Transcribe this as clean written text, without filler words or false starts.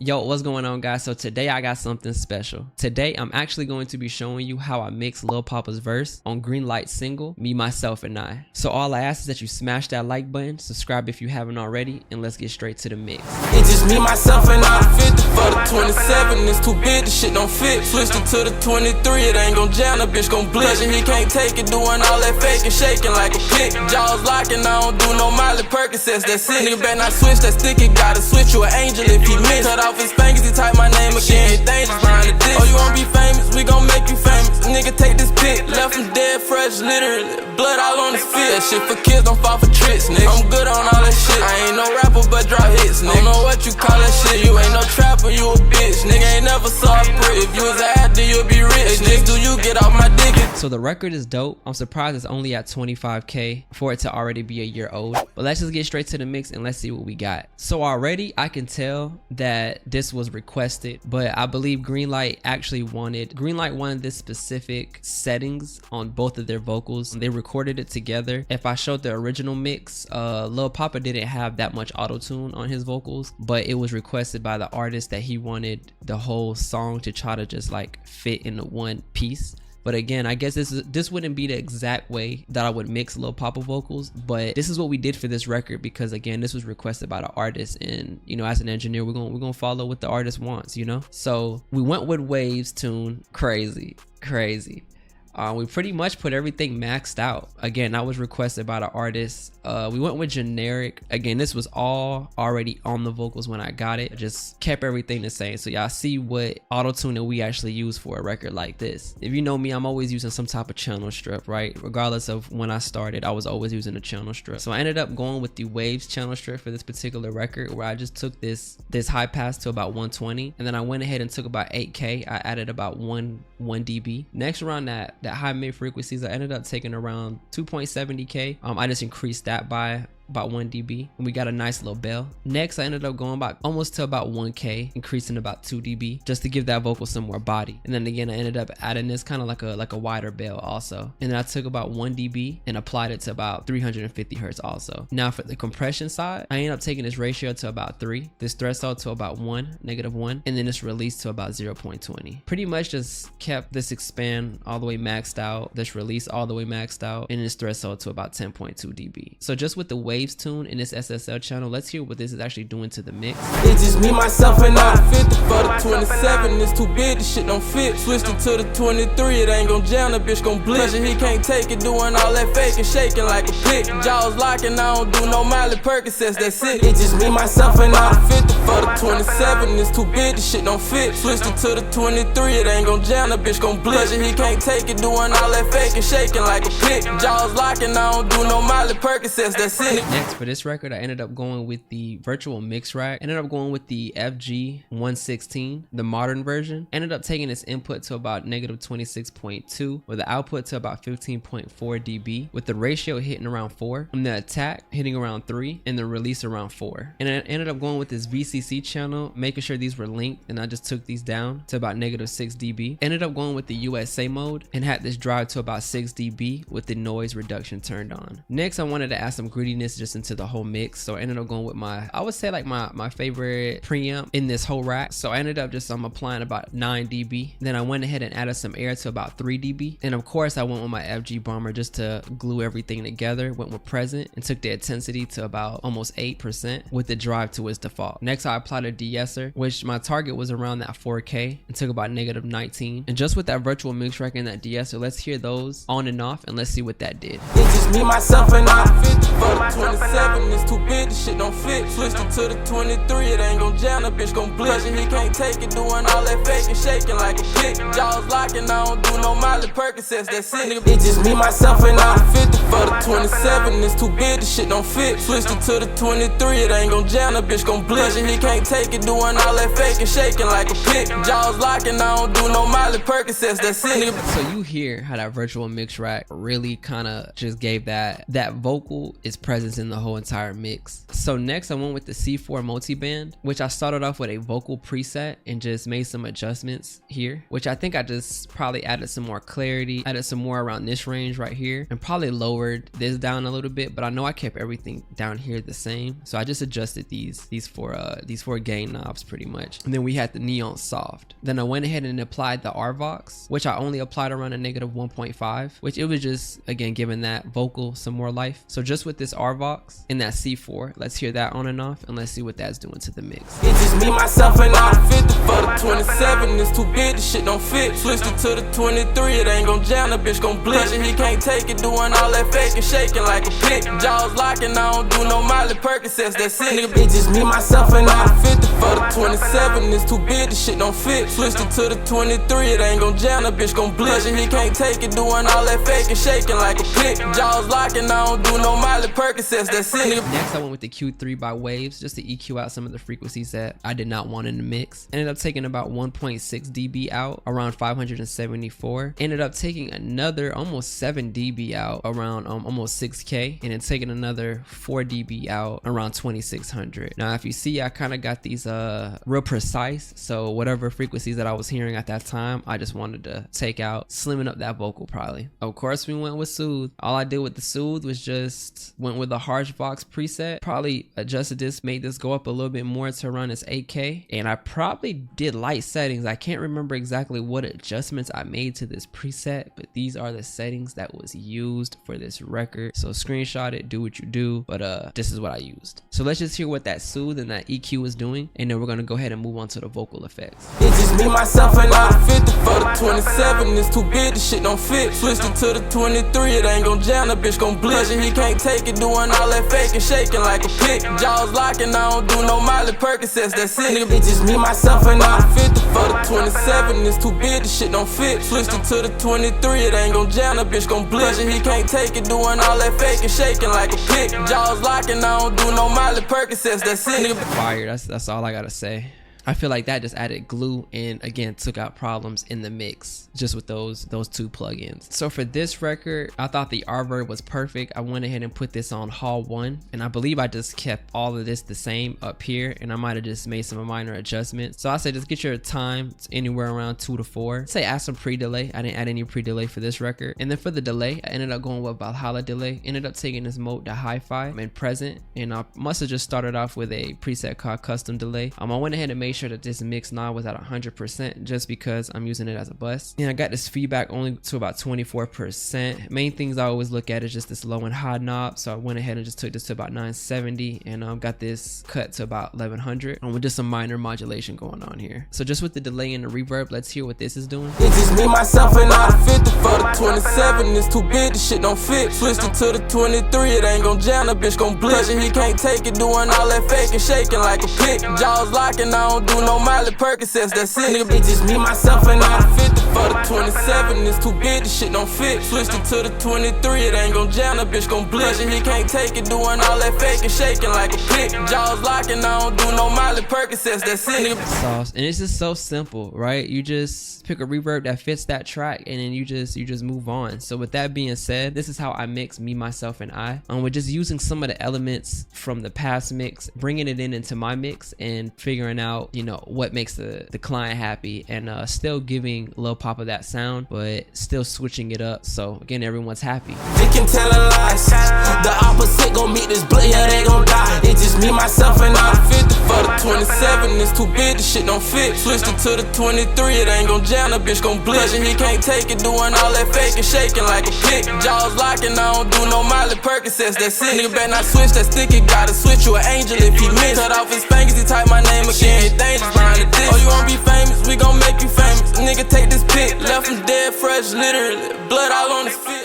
Yo, what's going on, guys? So today I got something special. Today I'm actually going to be showing you how I mix Lil Poppa's verse on Greenlight's single, Me, Myself, and I. So all I ask is that you smash that like button, subscribe if you haven't already, and let's get straight to the mix. It's just me, myself, and I 50 for the 27. It's too big, the shit don't fit. Switched it to the 23, it ain't gon' jam, the bitch gon' blitz. He can't take it, doing all that faking, shaking like a pick. Jaws locking, I don't do no Miley Percocets, that's it. Nigga better not switch that sticky, gotta switch you an angel if he miss. Cut off his fingers, he type my name again, it's dangerous behind the dick. Oh, you wanna be famous, we gon' make you famous. Nigga, take this pic, left him dead fresh, literally. Blood all on his fit. That shit for kids, don't fall for tricks, nigga. I'm good on all that shit. I ain't no rapper, but drop hits, nigga. Don't know what you call that shit. You ain't no trapper, you a bitch. Nigga ain't never saw a brick. If you was an actor, you'll be rich. Nigga, do you get off my dick? So the record is dope. I'm surprised it's only at 25K for it to already be a year old. But let's just get straight to the mix and let's see what we got. So already I can tell that this was requested, but I believe Greenlight wanted this specific settings on both of their vocals. They recorded it together. If I showed the original mix, Lil Poppa didn't have that much auto-tune on his vocals, but it was requested by the artist that he wanted the whole song to try to just like fit into one piece. But again, I guess this wouldn't be the exact way that I would mix Lil Poppa vocals, but this is what we did for this record because again, this was requested by the artist, and you know, as an engineer, we're gonna follow what the artist wants, you know. So we went with Waves tune, crazy. We pretty much put everything maxed out. Again, that was requested by the artist. We went with generic. Again, this was all already on the vocals when I got it. I just kept everything the same. So y'all see what auto-tune that we actually use for a record like this. If you know me, I'm always using some type of channel strip, right? Regardless of when I started, I was always using a channel strip. So I ended up going with the Waves channel strip for this particular record, where I just took this high pass to about 120, and then I went ahead and took about 8K. I added about 1 dB. Next, around that high mid frequencies, I ended up taking around 2.70K. I just increased that by about 1 dB, and we got a nice little bell. Next, I ended up going almost to about 1K, increasing about 2 dB just to give that vocal some more body. And then again, I ended up adding this kind of like a wider bell also. And then I took about 1 dB and applied it to about 350 hertz also. Now for the compression side, I ended up taking this ratio to about 3, this threshold to about -1, and then this release to about 0.20. Pretty much just kept this expand all the way maxed out, this release all the way maxed out, and this threshold to about 10.2 dB. So just with the Waves tune in this SSL channel, let's hear what this is actually doing to the mix. It's just me, myself, and I 50 for the 27. It's too big, the shit don't fit. Switched it to the 23, it ain't gon' jam, the bitch gon' blitz. He can't take it, doing all that faking, shaking like a pick. Jaws locking, I don't do no Miley Percocets, that's it. It's just me, myself, and I 50 for the 27. It's too big, the shit don't fit. Switched it to the 23, it ain't gon' jam, the bitch gon' blitz. He can't take it, doing all that faking, shaking like a pick. Jaws locking, I don't do no Miley Percocets, that's it. Next, for this record, I ended up going with the virtual mix rack. Ended up going with the FG116, the modern version. Ended up taking its input to about -26.2, with the output to about 15.4 dB, with the ratio hitting around 4, and the attack hitting around 3, and the release around 4. And I ended up going with this VCC channel, making sure these were linked, and I just took these down to about -6 dB. Ended up going with the USA mode and had this drive to about 6 dB with the noise reduction turned on. Next, I wanted to add some grittiness just into the whole mix, so I ended up going with I would say like my favorite preamp in this whole rack. So I ended up just applying about 9 dB. Then I went ahead and added some air to about 3 dB, and of course I went with my FG bomber just to glue everything together. Went with present and took the intensity to about almost 8% with the drive to its default. Next, I applied a de-esser, which my target was around that 4K, and took about -19. And just with that virtual mix rack and that de-esser, let's hear those on and off and let's see what that did. It's just me, myself, and I 50 for the 27. It's too big, the shit don't fit. Switched it to the 23, it ain't gon' jam, the bitch gon' blitz. He can't take it, doing all that faking, shaking like a pick. Jaws locking, I don't do no Miley Percocets, that's it. It's just me, myself, and I 50 for the 27. It's too big, the shit don't fit. Switched it to the 23, it ain't gon' jam, the bitch gon' blitz. He can't take it, doing all that faking, shaking like a pick. Jaws locking, I don't do no Miley Percocets, that's it. So you hear how that virtual mix rack really kind of just gave that vocal is present presence in the whole entire mix. So next I went with the C4 multiband, which I started off with a vocal preset and just made some adjustments here, which I think I just probably added some more clarity, added some more around this range right here, and probably lowered this down a little bit, but I know I kept everything down here the same. So I just adjusted these four gain knobs pretty much. And then we had the neon soft. Then I went ahead and applied the RVox, which I only applied around a negative 1.5, which it was just, again, giving that vocal some more life. So just with this RVox and that C4, let's hear that on and off, and let's see what that's doing to the mix. It's just me, myself, and all the 50 for the 27. It's too big, the shit don't fit. Switched it to the 23, it ain't gon' jam, the bitch gon' blitz. He can't take it, doing all that faking, shaking like a pick. Jaws locking, I don't do no Miley Percocets, that's it. Nigga, it's just me, myself, and all the 50 for the 27. It's too big, the shit don't fit. Switched it to the 23, it ain't gon' jam, the bitch gon' blitz. He can't take it, doing all that faking, shaking like a pick. Jaws locking, I don't do no Miley Percocets, that's it. Next I went with the Q3 by Waves, just to EQ out some of the frequencies that I did not want in the mix. Ended up taking about 1.6 dB out, around 574. Ended up taking another almost 7 dB out, around almost 6K, and then taking another 4 dB out, around 2600. Now if you see, I kind of got these real precise, so whatever frequencies that I was hearing at that time, I just wanted to take out, slimming up that vocal probably. Of course we went with Soothe. All I did with the Soothe was just went with the Harshbox preset, probably adjusted this, made this go up a little bit more to around this 8K, and I probably did light settings. I can't remember exactly what adjustments I made to this preset, but these are the settings that was used for this record. So screenshot it, do what you do, but this is what I used. So let's just hear what that Soothe and that EQ is doing, and then we're gonna go ahead and move on to the vocal effects. It's just me, myself, and all the 50 for the 27. It's too big, the shit don't fit. Switched it to the 23, it ain't gon' jam, the bitch gon' blitz. He can't take it, doing all that faking, shaking like a pick. Jaws locking, I don't do no Miley Percocets, that's it. Nigga, it's just me, myself, and all the 50 for the 27. It's too big, the shit don't fit. Switched it to the 23, it ain't gon' jam, the bitch gon' blitz. He can't take it, doing all that faking, shaking like a pick. Jaws locking, I don't do no Miley Percocets, that's it. Nigga, fire, that's all I gotta say. I feel like that just added glue and again took out problems in the mix just with those two plugins. So for this record, I thought the reverb was perfect. I went ahead and put this on Hall 1, and I believe I just kept all of this the same up here, and I might have just made some minor adjustments. So I say just get your time anywhere around 2 to 4. Say add some pre-delay. I didn't add any pre-delay for this record. And then for the delay, I ended up going with Valhalla delay. Ended up taking this mode to hi-fi and present, and I must have just started off with a preset called custom delay. I went ahead and made sure that this mix knob was at 100% just because I'm using it as a bus, and I got this feedback only to about 24%. Main things I always look at is just this low and high knob, so I went ahead and just took this to about 970 and got this cut to about 1100, and with just some minor modulation going on here. So just with the delay and the reverb, let's hear what this is doing. It's just me, myself, and all the 50 for the 27. It's too big, the shit don't fit. Switched it to the 23, it ain't gon' jam, the bitch gon' blitz. He can't take it, doing all that faking, shaking like a pick. Jaws locking, I don't do no Miley Percocets, that's it. Nigga, it's just me, myself, and all the 50 for the 27. It's too big, the shit don't fit. Switched it to the 23, it ain't gon' jam, the bitch gon' blitz. He can't take it, doing all that faking, shaking like a pick. Jaws locking, I don't do no Miley Percocets, that's it. Nigga. Sauce, and it's just so simple, right? You just pick a reverb that fits that track, and then you just move on. So with that being said, this is how I mix Me, Myself, and I. We're just using some of the elements from the past mix, bringing it into my mix, and figuring out, you know, what makes the client happy, and still giving Lil Poppa that sound, but still switching it up so again everyone's happy. They can tell lies. The opposite gon' meet this blood, yeah, they gon' die. It's just me, myself, and all the 50 for the 27. It's too big, the shit don't fit. Switched it to the 23, it ain't gon' jam, the bitch gon' blitz. He can't take it, doing all that faking, shaking like a pick. Jaws locking, I don't do no Miley Percocets, that's it. Nigga better not switch that sticky, gotta switch you an angel if he miss. Cut off his fingers, he type my name again. It's dangerous behind the dick. Oh, you wanna be famous? We gon' make you famous. Nigga take this pic, left him dead fresh, literally. Blood all on his feet.